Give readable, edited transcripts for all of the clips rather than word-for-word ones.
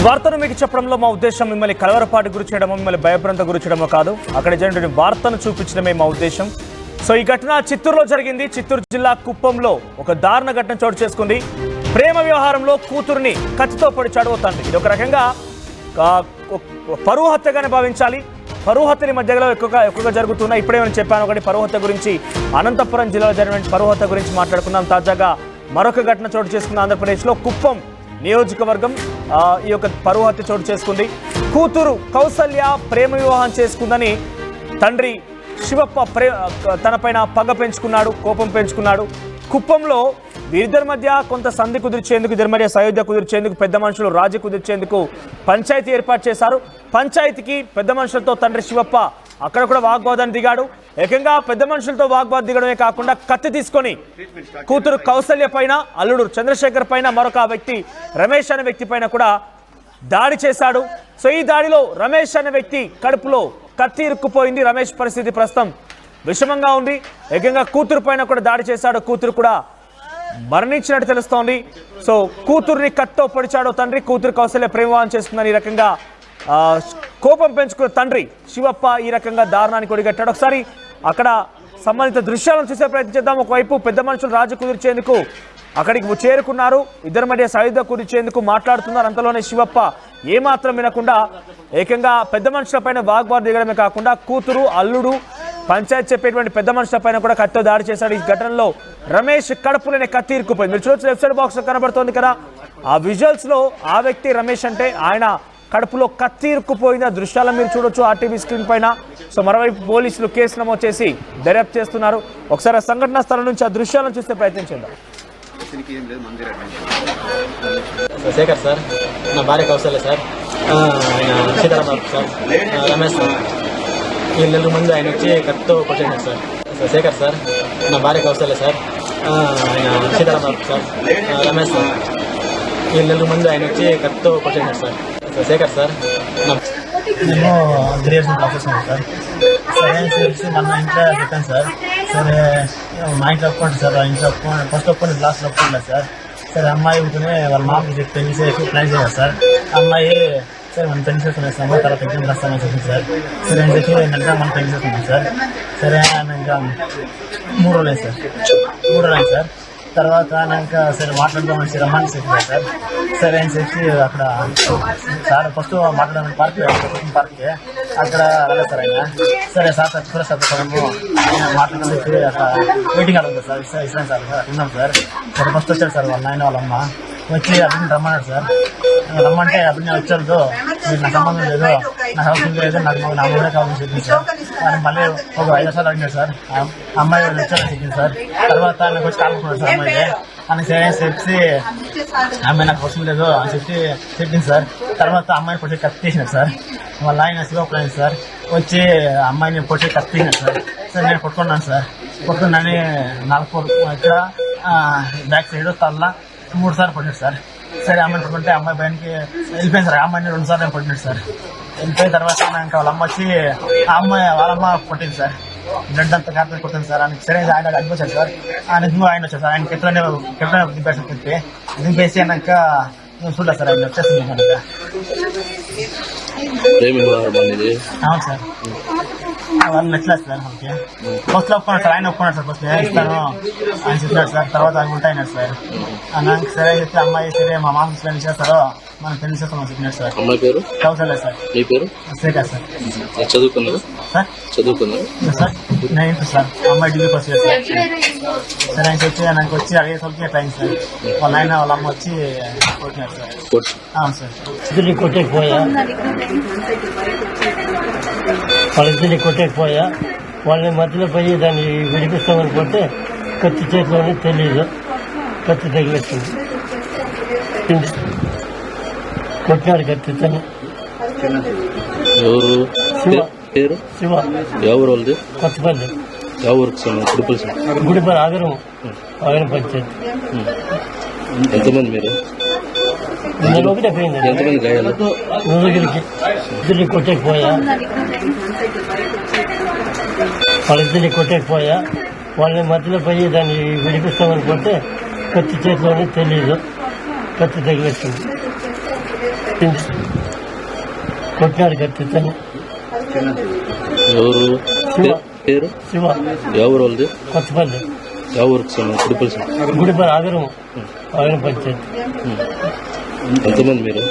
వార్తను మీకు చెప్పడంలో మా ఉద్దేశం మిమ్మల్ని కలవరపాటు గురి చేయడమో మిమ్మల్ని భయభ్రాంత గురి చేయడమో కాదు. అక్కడ జరిగిన వార్తను చూపించడమే మా ఉద్దేశం. సో ఈ ఘటన చిత్తూరులో జరిగింది. చిత్తూరు జిల్లా కుప్పంలో ఒక దారుణ ఘటన చోటు చేసుకుంది. ప్రేమ వ్యవహారంలో కూతురుని కత్తితో పొడిచాడు ఓ తండ్రి. ఇది ఒక రకంగా పరువు హత్యగానే భావించాలి. పరువు హత్యని మధ్యలో ఎక్కువగా జరుగుతున్నాయి. ఇప్పుడే నేను చెప్పాను ఒకటి పరువు హత్య గురించి. అనంతపురం జిల్లాలో జరిగిన పరువు హత్య గురించి మాట్లాడుకున్నాం. తాజాగా మరొక ఘటన చోటు చేసుకున్న ఆంధ్రప్రదేశ్లో కుప్పం నియోజకవర్గం ఈ యొక్క పరువు హత్య చోటు చేసుకుంది. కూతురు కౌసల్య ప్రేమ వివాహం చేసుకుందని తండ్రి శివప్ప తనపైన పగ పెంచుకున్నాడు, కోపం పెంచుకున్నాడు. కుప్పంలో వీరిద్దరి మధ్య కొంత సంధి కుదిర్చేందుకు, ఇద్దరి మధ్య సయోధ్య కుదిర్చేందుకు, పెద్ద మనుషులు రాజీ కుదిర్చేందుకు పంచాయతీ ఏర్పాటు చేశారు. పంచాయతీకి పెద్ద మనుషులతో తండ్రి శివప్ప అక్కడ కూడా వాగ్వాదాన్ని దిగాడు. ఏకంగా పెద్ద మనుషులతో వాగ్వాదం దిగడమే కాకుండా కత్తి తీసుకొని కూతురు కౌసల్య పైన, అల్లుడు చంద్రశేఖర్ పైన, మరొక వ్యక్తి రమేష్ అనే వ్యక్తి పైన కూడా దాడి చేశాడు. సో ఈ దాడిలో రమేష్ అనే వ్యక్తి కడుపులో కత్తి ఇరుక్కుపోయింది. రమేష్ పరిస్థితి ప్రస్తుతం విషమంగా ఉంది. ఏకంగా కూతురు పైన కూడా దాడి చేశాడు. కూతురు కూడా మరణించినట్టు తెలుస్తోంది. సో కూతురుని కత్తితో పొడిచాడు తండ్రి. కూతురు కౌసల్య ప్రేమవాహం చేసుకుందని ఈ రకంగా కోపం పెంచుకున్న తండ్రి శివప్ప ఈ రకంగా దారుణానికి ఒడిగట్టాడు. ఒకసారి అక్కడ సంబంధిత దృశ్యాలను చూసే ప్రయత్నం చేద్దాం. ఒకవైపు పెద్ద మనుషులు రాజు కుదిర్చేందుకు అక్కడికి చేరుకున్నారు. ఇద్దరి మధ్య సయుద్ధ కుదిర్చేందుకు మాట్లాడుతున్నారు. అంతలోనే శివప్ప ఏమాత్రం వినకుండా ఏకంగా పెద్ద మనుషుల పైన వాగ్వాదం దిగడమే కాకుండా కూతురు, అల్లుడు, పంచాయతీ చెప్పేటువంటి పెద్ద మనుషుల పైన కూడా కత్తితో దాడి చేశాడు. ఈ ఘటనలో రమేష్ కడుపులోనే కత్తి ఇరుక్కుపోయింది. మీరు చూడొచ్చు, లెఫ్ట్ సైడ్ బాక్స్ లో కనబడుతోంది కదా ఆ విజువల్స్ లో. ఆ వ్యక్తి రమేష్ అంటే ఆయన కడుపులో కత్తి ఇరుక్కుపోయింది. ఆ దృశ్యాలను మీరు చూడొచ్చు ఆర్టీవీ స్క్రీన్ పైన. సో మరోవైపు పోలీసులు కేసు నమోదు చేసి దర్యాప్తు చేస్తున్నారు. ఒకసారి ఆ సంఘటనా స్థలం నుంచి ఆ దృశ్యాలను చూస్తే ప్రయత్నం చేద్దాం. శేఖర్ సార్, నా భార్య Kausalya sir, Seetharama sir, Ramesh sir, ఈ నెలల ముందు ఆయన వచ్చి కత్తితో కొట్టాడు సార్. శేఖర్ సార్, నా భార్య Kausalya sir, Seetharama sir, Ramesh sir, ఈ నెలల ముందు ఆయన వచ్చి కత్తితో కొట్టాడు సార్. శేఖర్ సార్, నేను గ్రాడ్యుయేషన్ ప్రొఫెసర్ సార్. సరే తెలిసి మన ఇంట్లో చెప్పాను సార్. సరే మా ఇంట్లో ఒప్పుకోండి సార్. ఇంట్లో ఫస్ట్ ఒప్పుకొని లాస్ట్ ఒప్పుకోండి సార్. సరే అమ్మాయి ఉంటేనే వాళ్ళ మామూలు చెప్పి పెళ్లి చేసి ప్లాన్ చేయాలి సార్. అమ్మాయి సరే మనం పెళ్లి చేసుకునేస్తాము, తర్వాత ఎగ్జామ్ రాస్తామని చెప్పింది సార్. సరే అని చెప్పి ఏంటంటే మనం పెళ్లి చేసుకున్నాం సార్. సరే ఇంకా 3 రోజులు సార్, 3 రోజులు సార్. తర్వాత ఇంకా సరే మాట్లాడదామని రమ్మని చెప్పారు సార్. సరే అని చెప్పి అక్కడ సార్ ఫస్ట్ మాట్లాడమని పార్క్కి అక్కడ వెళ్ళదు సార్ ఆయన. సరే సార్ కూడా చదువుకోవడము మాట్లాడడానికి అక్కడ వెయిటింగ్ అడుగుతుంది సార్. ఇస్తాను సార్ ఉన్నాం సార్. సరే ఫస్ట్ వచ్చారు సార్ వాళ్ళ నాయన వాళ్ళ అమ్మ వచ్చి అభిని రమ్మన్నాడు సార్. రమ్మంటే అభిని వచ్చారు, మీకు నా సంబంధం లేదు, నా అవసరం లేదు, నాకు నా మూడే కావాలని చెప్పింది సార్. ఆయన మళ్ళీ ఒక 5 నిమిషాలు అడిగాడు సార్. అమ్మాయి వచ్చారని చెప్పింది సార్. తర్వాత నాకు వచ్చి కాలుకున్నాడు సార్ అమ్మాయి అని సరే చెప్పి అమ్మాయి నాకు అవసరం లేదు అని చెప్పి చెప్పింది సార్. తర్వాత అమ్మాయిని పొట్టి కత్తి తీసినాడు సార్. వాళ్ళ ఆయన శివప్రాయం సార్ వచ్చి అమ్మాయిని పొట్టి కత్తి తీసినాడు సార్. సరే నేను కొట్టుకున్నాను సార్. కొట్టుకున్నాను 4 ఇక్కడ బ్యాక్ సైడ్ తల్ల 3 సార్లు పడినాడు సార్. సరే అమ్మాయిని పట్టుకుంటే అమ్మాయి బయటికి వెళ్ళిపోయింది సార్. అమ్మాయిని 2 సార్లు పడినాడు సార్. వెళ్ళిపోయిన తర్వాత ఇంకా వాళ్ళ అమ్మ వచ్చి ఆ అమ్మాయి వాళ్ళ అమ్మ కొట్టింది సార్. బ్లడ్ అంతా కాకపోతే కొట్టింది సార్. ఆయనకి సరే ఆయన అనిపించారు సార్. ఆయన వచ్చారు సార్. ఆయన కెట్లనే దింపేసి దింపేసి అయినాక చూడలేదు సార్. ఆయన వచ్చేసింది కనుక. అవును సార్, వాళ్ళు నచ్చలేదు సార్. మనకి ఫస్ట్ లో ఒప్పుకున్నాడు సార్. ఆయన ఒప్పుకున్నాడు సార్. ఫస్ట్ ఇస్తాను ఆయన చెప్పినాడు సార్. తర్వాత ఆయన ఉంటాయినాడు సార్. నాకు సరే చెప్తే అమ్మాయి సరే మా మామ పెళ్లి చేస్తారో మనం పెళ్లి చేస్తామని చెప్పినాడు సార్. అమ్మాయి పేరు కౌసల్య సార్. మీ పేరు శేఖర్ సార్. చదువుకున్నారు సార్? చదువుకున్నారు సార్ 9th సార్. అమ్మాయి డిగ్రీ ఫస్ట్ ఇయర్ సార్. సరే ఆయన వచ్చి నాకు వచ్చి అడిగేసరికి అట్లా అయింది సార్. వాళ్ళ ఆయన వాళ్ళ అమ్మ వచ్చి కొట్టినారు సార్. అవును సార్. వాళ్ళిద్దరిని కొట్టకపోయా. వాళ్ళని మధ్యలో పోయి దాన్ని విడిపిస్తామని పోతే కత్తి చేతిలోనే తెలియదు, కత్తి తగిలిస్తుంది. కొట్టినాడు కత్తితోని. ఎవరు పేరు? శివ. ఎవరు వాళ్ళది? కొత్తపల్లి. గుడిపల్లి ఆగరం పంచాయతీ. ఎంతమంది మీరు? నేను ఒకటే పోయింది. ఎంతమంది గాయాలు? నూరుగిరికి ఇద్దరిని కొట్టకపోయా. వాళ్ళని మధ్యలో పోయి దాన్ని విడిపిస్తామని పోతే కత్తి చేతిలోనే తెలియదు, కత్తి తగిలిస్తుంది. కొట్టినాడు కత్తితోని. ఎవరు పేరు శివ ఎవరు వాళ్ళది కొత్తపల్లి ఎవరికి కుడిపల్సి గుడిపల్లి ఆగరం పంచాయతీ. ఎంతమంది మీరు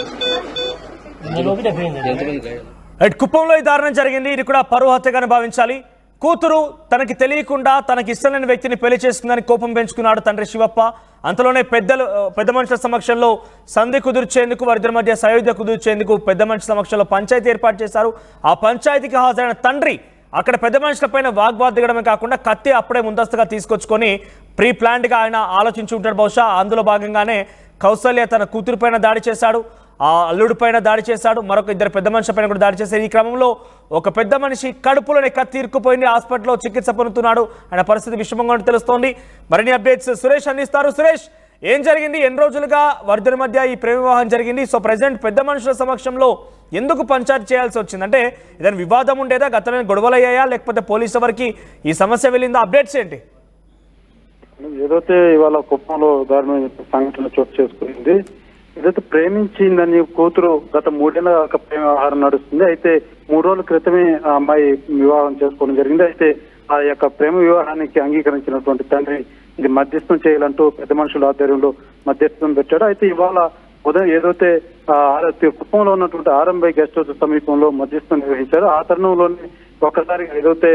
నేను ఒకటే పోయింది. ఎంతమంది గాయాలు? రైట్, కుప్పంలో ఈ దారుణం జరిగింది. ఇది కూడా పరువు హత్యగానే భావించాలి. కూతురు తనకి తెలియకుండా తనకి ఇష్టం లేని వ్యక్తిని పెళ్లి చేసుకుందని కోపం పెంచుకున్నాడు తండ్రి శివప్ప. అంతలోనే పెద్ద మనుషుల సమక్షంలో సంధి కుదుర్చేందుకు, వారిద్దరి మధ్య సయోధ్య కుదుర్చేందుకు పెద్ద మనుషుల సమక్షంలో పంచాయతీ ఏర్పాటు చేశారు. ఆ పంచాయతీకి హాజరైన తండ్రి అక్కడ పెద్ద మనుషులపైన వాగ్వాదం దిగడమే కాకుండా కత్తి అప్పుడే ముందస్తుగా తీసుకొచ్చుకొని ప్రీ ప్లాన్డ్గా ఆయన ఆలోచించి ఉంటాడు బహుశా. అందులో భాగంగానే కౌసల్య తన కూతురు పైన దాడి చేశాడు, ఆ అల్లుడి పైన దాడి చేశాడు, మరొక ఇద్దరు పెద్ద మనుషుల పైన కూడా దాడి చేశారు. ఈ క్రమంలో ఒక పెద్ద మనిషి కడుపులోనే కత్తి ఇరుక్కుపోయింది, హాస్పిటల్లో చికిత్స పొందుతున్నాడు. ఆయన పరిస్థితి విషమంగా తెలుస్తోంది. మరిన్ని అప్డేట్స్ సురేష్ అందిస్తారు. సురేష్, ఏం జరిగింది? ఎన్ని రోజులుగా వారిద్దరి మధ్య ఈ ప్రేమ వివాహం జరిగింది? సో ప్రెసిడెంట్ పెద్ద మనుషుల సమక్షంలో ఎందుకు పంచాయతీ చేయాల్సి వచ్చింది? అంటే ఏదైనా వివాదం ఉండేదా? గతంలో గొడవలయ్యాయా లేకపోతే పోలీసు వరకు ఈ సమస్య వెళ్ళిందా? అప్డేట్స్ ఏంటి? ఏదైతే ఇవాళ కుప్పంలో దారుణమైన సంఘటన చోటు చేసుకుంది. ఏదైతే ప్రేమించిందని కూతురు గత 3 ఏళ్ళ ప్రేమ వ్యవహారం నడుస్తుంది. అయితే 3 రోజుల క్రితమే ఆ అమ్మాయి వివాహం చేసుకోవడం జరిగింది. అయితే ఆ యొక్క ప్రేమ వివాహానికి అంగీకరించినటువంటి తండ్రి ఇది మధ్యస్థం చేయాలంటూ పెద్ద మనుషుల ఆధ్వర్యంలో మధ్యస్థం పెట్టాడు. అయితే ఇవాళ ఉదయం ఏదైతే కుప్పంలో ఉన్నటువంటి ఆర్ఎంబై గెస్ట్ హౌస్ సమీపంలో మధ్యస్థం నిర్వహించారు. ఆ తరుణంలోనే ఒక్కసారి ఏదైతే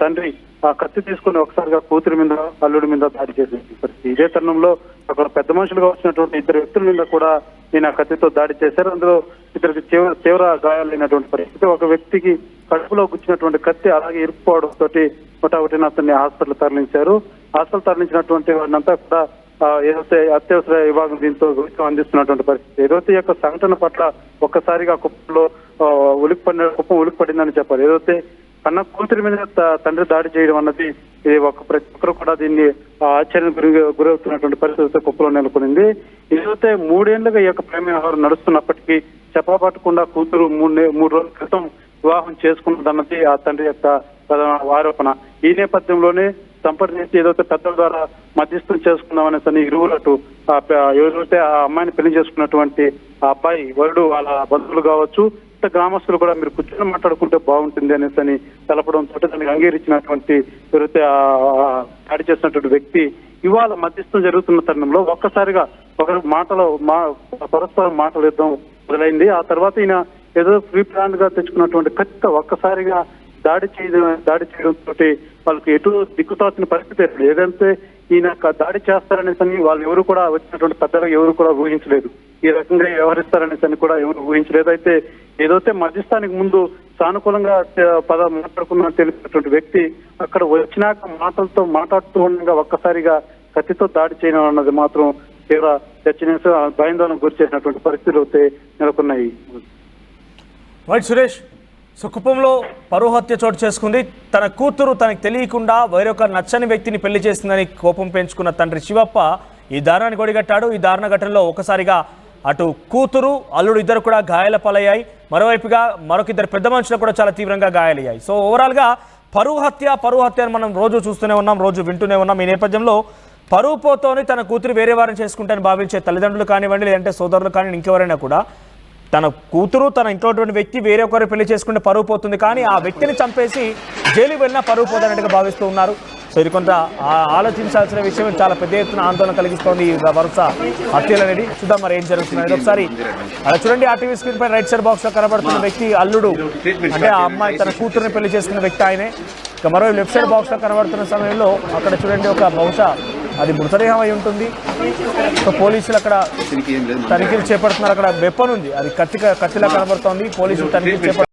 తండ్రి ఆ కత్తి తీసుకుని ఒకసారిగా కూతురి మీద అల్లుడి మీద దాడి చేసిన పరిస్థితి. ఇదే తరుణంలో అక్కడ పెద్ద మనుషులుగా వచ్చినటువంటి 2 వ్యక్తుల మీద కూడా ఈయన కత్తితో దాడి చేశారు. అందులో ఇద్దరికి తీవ్ర గాయాలైనటువంటి పరిస్థితి. ఒక వ్యక్తికి కడుపులో గుచ్చినటువంటి కత్తి అలాగే ఇరుక్కుపోవడం తోటి ఒకటిన అతన్ని హాస్పిటల్ తరలించారు. హాస్పిటల్ తరలించినటువంటి వారినంతా కూడా ఏదైతే అత్యవసర విభాగం దీంతో అందిస్తున్నటువంటి పరిస్థితి. ఏదైతే ఈ యొక్క సంఘటన పట్ల ఒక్కసారిగా కుప్పంలో కుప్పం ఉలిక్కిపడిందని చెప్పాలి. ఏదైతే కన్న కూతురి మీద తండ్రి దాడి చేయడం అన్నది ప్రతి ఒక్కరు కూడా దీన్ని ఆశ్చర్యం గురవుతున్నటువంటి పరిస్థితితో కుప్పలో నెలకొనింది. ఏదైతే 3 ఏళ్లుగా ఈ యొక్క ప్రేమ వ్యవహారం నడుస్తున్నప్పటికీ చెప్పపట్టకుండా కూతురు 3 రోజుల క్రితం వివాహం చేసుకున్నదన్నది ఆ తండ్రి యొక్క ఆరోపణ. ఈ నేపథ్యంలోనే సంప్రదించి ఏదైతే పెద్దల ద్వారా మధ్యస్థం చేసుకుందామనేసి ఇరువులటు ఎవరైతే ఆ అమ్మాయిని పెళ్లి చేసుకున్నటువంటి ఆ అబ్బాయి వరుడు వాళ్ళ బంధువులు కావచ్చు, గ్రామస్తులు కూడా మీరు కూర్చొని మాట్లాడుకుంటే బాగుంటుంది అనేసి తెలపడంతో దానికి అంగీకరించినటువంటి ఎవరైతే దాడి చేసినటువంటి వ్యక్తి ఇవాళ మధ్యస్థం జరుగుతున్న తరుణంలో ఒక్కసారిగా ఒకరి పరస్పరం మాటలు యుద్ధం మొదలైంది. ఆ తర్వాత ఈయన ఏదో ప్రీ ప్లాన్ గా తెచ్చుకున్నటువంటి కత్తి ఒక్కసారిగా దాడి చేయడంతో వాళ్ళకి ఎటు దిక్కుతాల్సిన పరిస్థితి. ఏదంటే ఈయన దాడి చేస్తారనేసి వాళ్ళు ఎవరు కూడా వచ్చినటువంటి పెద్దలు ఎవరు కూడా ఊహించలేదు. ఈ రకంగా వ్యవహరిస్తారనేసి కూడా ఎవరు ఊహించలేదు. అయితే ఏదైతే మధ్యస్థానికి ముందు సానుకూలంగా మాట్లాడుకున్నా తెలిసినటువంటి వ్యక్తి అక్కడ వచ్చినాక మాటలతో మాట్లాడుతూ ఉండగా ఒక్కసారిగా కత్తితో దాడి చేయడం అన్నది మాత్రం తీవ్ర చర్చనీయ భయాందోళన గురి చేసినటువంటి పరిస్థితులు అయితే నెలకొన్నాయి. రైట్ సురేష్, సో కుప్పంలో పరువు హత్య చోటు చేసుకుంది. తన కూతురు తనకు తెలియకుండా వేరొక నచ్చని వ్యక్తిని పెళ్లి చేసిందని కోపం పెంచుకున్న తండ్రి శివప్ప ఈ దారుణాన్ని కొడిగట్టాడు. ఈ దారుణ ఘటనలో ఒకసారిగా అటు కూతురు అల్లుడు ఇద్దరు కూడా గాయాల పాలయ్యాయి. మరోవైపుగా మరొక 2 పెద్ద మనుషులు కూడా చాలా తీవ్రంగా గాయాలయ్యాయి. సో ఓవరాల్గా పరువు హత్య అని మనం రోజు చూస్తూనే ఉన్నాం, రోజు వింటూనే ఉన్నాం. ఈ నేపథ్యంలో పరువు పోతోని తన కూతురు వేరే వారిని చేసుకుంటానని భావించే తల్లిదండ్రులు కానివ్వండి, లేదంటే సోదరులు కానీ ఇంకెవరైనా కూడా తన కూతురు తన ఇంట్లో వ్యక్తి వేరే ఒకరు పెళ్లి చేసుకుంటే పరువు పోతుంది, కానీ ఆ వ్యక్తిని చంపేసి జైలుకి వెళ్ళినా పరువు పోతానట్టుగా భావిస్తూ ఉన్నారు. సో ఇది కొంత ఆలోచించాల్సిన విషయం. చాలా పెద్ద ఎత్తున ఆందోళన కలిగిస్తోంది ఈ వరుస హత్యలు అనేది. చూద్దాం మరి ఏం జరుగుతుంది. ఒకసారి అలా చూడండి, ఆ టీవీ స్క్రీన్ పై రైట్ సైడ్ బాక్స్ లో కనబడుతున్న వ్యక్తి అల్లుడు, అంటే ఆ అమ్మాయి తన కూతురుని పెళ్లి చేసుకున్న వ్యక్తి ఆయనే. ఇక మరో లెఫ్ట్ సైడ్ బాక్స్ లో కనబడుతున్న సమయంలో అక్కడ చూడండి ఒక బహుశా అది మృతదేహం అయి ఉంటుంది. సో పోలీసులు అక్కడ తనిఖీలు చేపడుతున్నారు. అక్కడ వెపన్ ఉంది, అది కత్తిలా కనబడుతోంది. పోలీసులు తనిఖీలు చేపడుతున్నారు.